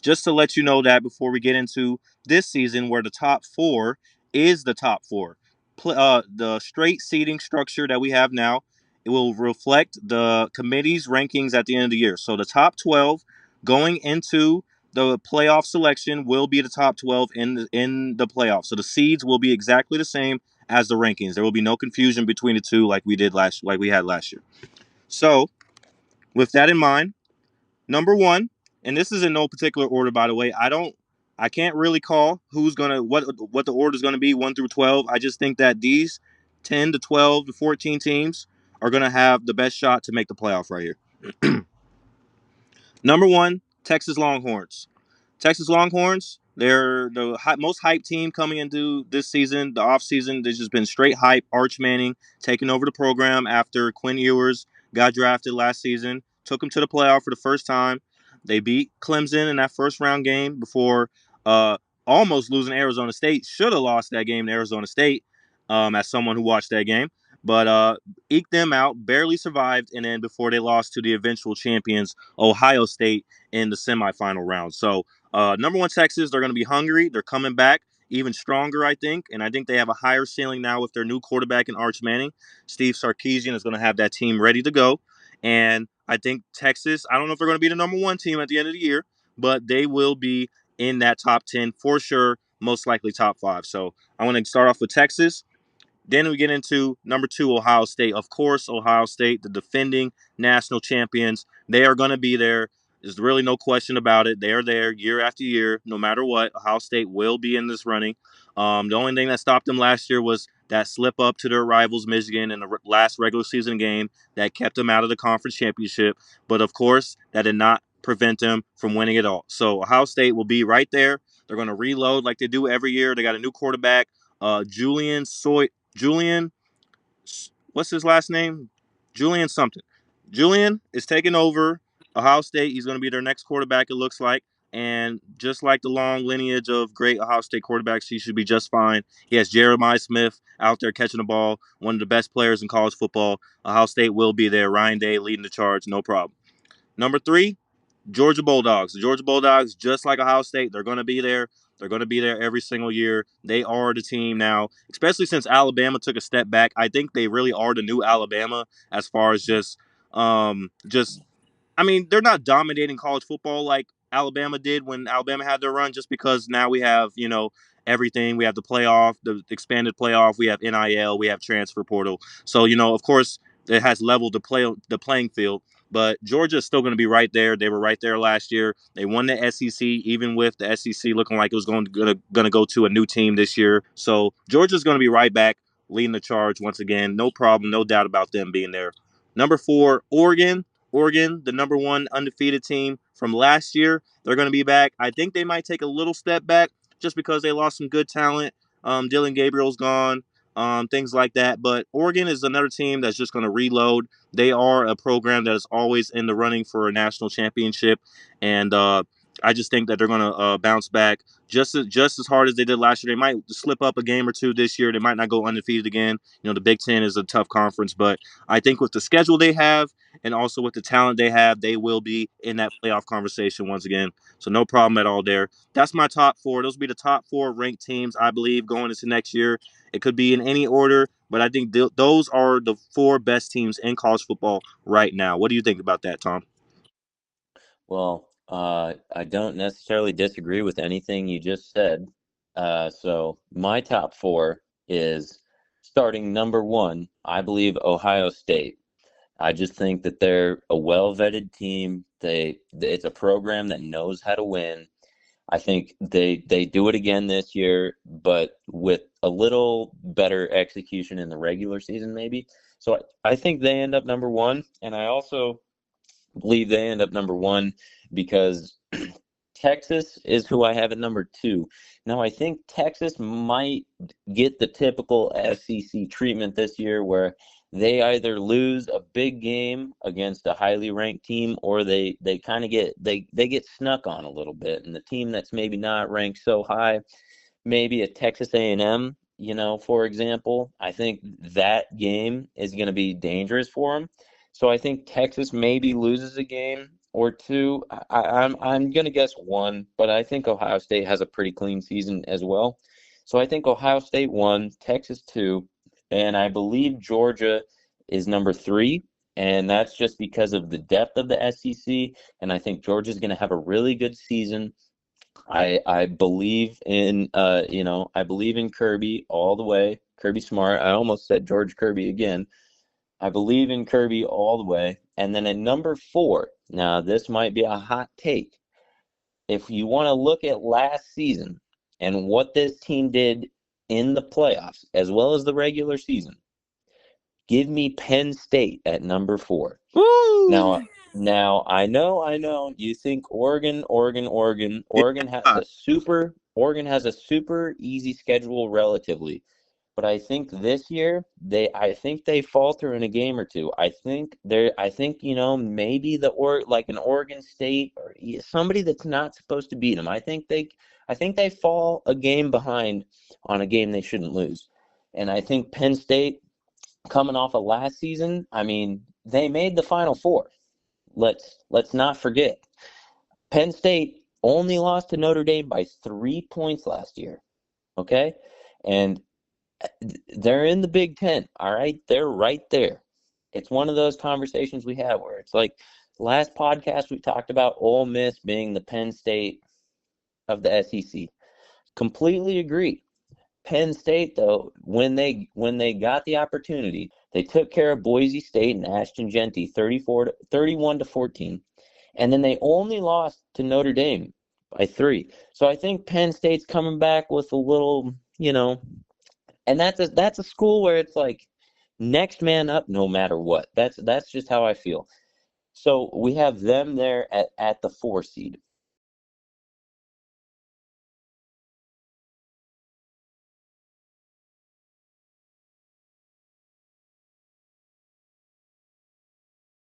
just to let you know that before we get into this season, where the top four is the top four. The straight seating structure that we have now, it will reflect the committee's rankings at the end of the year. So the top 12 going into the playoff selection will be the top 12 in the playoffs. So the seeds will be exactly the same as the rankings. There will be no confusion between the two like we had last year. So, with that in mind, number 1, and this is in no particular order by the way. I can't really call who's going to what the order is going to be 1 through 12. I just think that these 10 to 12 to 14 teams are going to have the best shot to make the playoff right here. Number 1, Texas Longhorns. Texas Longhorns, they're the most hyped team coming into this season, the offseason. There's just been straight hype. Arch Manning taking over the program after Quinn Ewers got drafted last season, took them to the playoff for the first time. They beat Clemson in that first round game before uh, almost losing Arizona State. Should have lost that game to Arizona State, as someone who watched that game. But eked them out, barely survived, and then before they lost to the eventual champions, Ohio State, in the semifinal round. So number 1, Texas, they're going to be hungry. They're coming back even stronger, I think. And I think they have a higher ceiling now with their new quarterback in Arch Manning. Steve Sarkisian is going to have that team ready to go. And I think Texas, I don't know if they're going to be the number 1 team at the end of the year, but they will be in that top 10 for sure, most likely top 5. So I want to start off with Texas. Then we get into number 2, Ohio State. Of course, Ohio State, the defending national champions, they are going to be there. There's really no question about it. They are there year after year, no matter what. Ohio State will be in this running. The only thing that stopped them last year was that slip up to their rivals, Michigan, in the last regular season game that kept them out of the conference championship. But of course, that did not prevent them from winning it all. So Ohio State will be right there. They're going to reload like they do every year. They got a new quarterback, Julian, what's his last name? Julian something. Julian is taking over Ohio State. He's going to be their next quarterback, it looks like. And just like the long lineage of great Ohio State quarterbacks, he should be just fine. He has Jeremiah Smith out there catching the ball, one of the best players in college football. Ohio State will be there. Ryan Day leading the charge, no problem. Number 3, Georgia Bulldogs. The Georgia Bulldogs, just like Ohio State, they're going to be there. They're going to be there every single year. They are the team now, especially since Alabama took a step back. I think they really are the new Alabama as far as just I mean, they're not dominating college football like Alabama did when Alabama had their run, just because now we have, everything. We have the playoff, the expanded playoff, we have NIL, we have transfer portal. So, of course, it has leveled the playing field. But Georgia is still going to be right there. They were right there last year. They won the SEC, even with the SEC looking like it was going to go to a new team this year. So Georgia's going to be right back, leading the charge once again. No problem, no doubt about them being there. Number 4, Oregon. Oregon, the number 1 undefeated team from last year, they're going to be back. I think they might take a little step back just because they lost some good talent. Dylan Gabriel's gone, things like that. But Oregon is another team that's just going to reload. They are a program that is always in the running for a national championship, and I just think that they're going to bounce back just as hard as they did last year. They might slip up a game or two this year. They might not go undefeated again. The Big Ten is a tough conference, but I think with the schedule they have and also with the talent they have, they will be in that playoff conversation once again. So no problem at all there. That's my top 4. Those will be the top 4 ranked teams, I believe, going into next year. It could be in any order, but I think those are the 4 best teams in college football right now. What do you think about that, Tom? Well, I don't necessarily disagree with anything you just said. So my top 4 is starting number 1, I believe Ohio State. I just think that they're a well-vetted team. It's a program that knows how to win. I think they do it again this year, but with a little better execution in the regular season, maybe. So I think they end up number 1, and I also believe they end up number 1 because Texas is who I have at number 2. Now, I think Texas might get the typical SEC treatment this year where they either lose a big game against a highly ranked team or they kind of get snuck on a little bit. And the team that's maybe not ranked so high, maybe a Texas A&M, for example, I think that game is going to be dangerous for them. So I think Texas maybe loses a game or two. I'm gonna guess one, but I think Ohio State has a pretty clean season as well. So I think Ohio State one, Texas two, and I believe Georgia is number three. And that's just because of the depth of the SEC. And I think Georgia's going to have a really good season. I believe in I believe in Kirby all the way. Kirby Smart. I almost said George Kirby again. I believe in Kirby all the way. And then at number four, now this might be a hot take. If you want to look at last season and what this team did in the playoffs as well as the regular season, give me Penn State at number four. Woo! Now I know. You think Yeah. Oregon has a super easy schedule relatively. But I think this year I think they falter in a game or two. I think maybe like an Oregon State or somebody that's not supposed to beat them. I think they fall a game behind on a game they shouldn't lose. And I think Penn State coming off of last season, I mean, they made the Final Four. Let's not forget. Penn State only lost to Notre Dame by 3 points last year. Okay? And they're in the Big Ten. All right. They're right there. It's one of those conversations we have where it's like last podcast we talked about Ole Miss being the Penn State of the SEC. Completely agree. Penn State, though, when they got the opportunity, they took care of Boise State and Ashton Genty 31-14. And then they only lost to Notre Dame by 3. So I think Penn State's coming back with a little, and that's a school where it's like next man up no matter what. That's just how I feel. So we have them there at the 4 seed.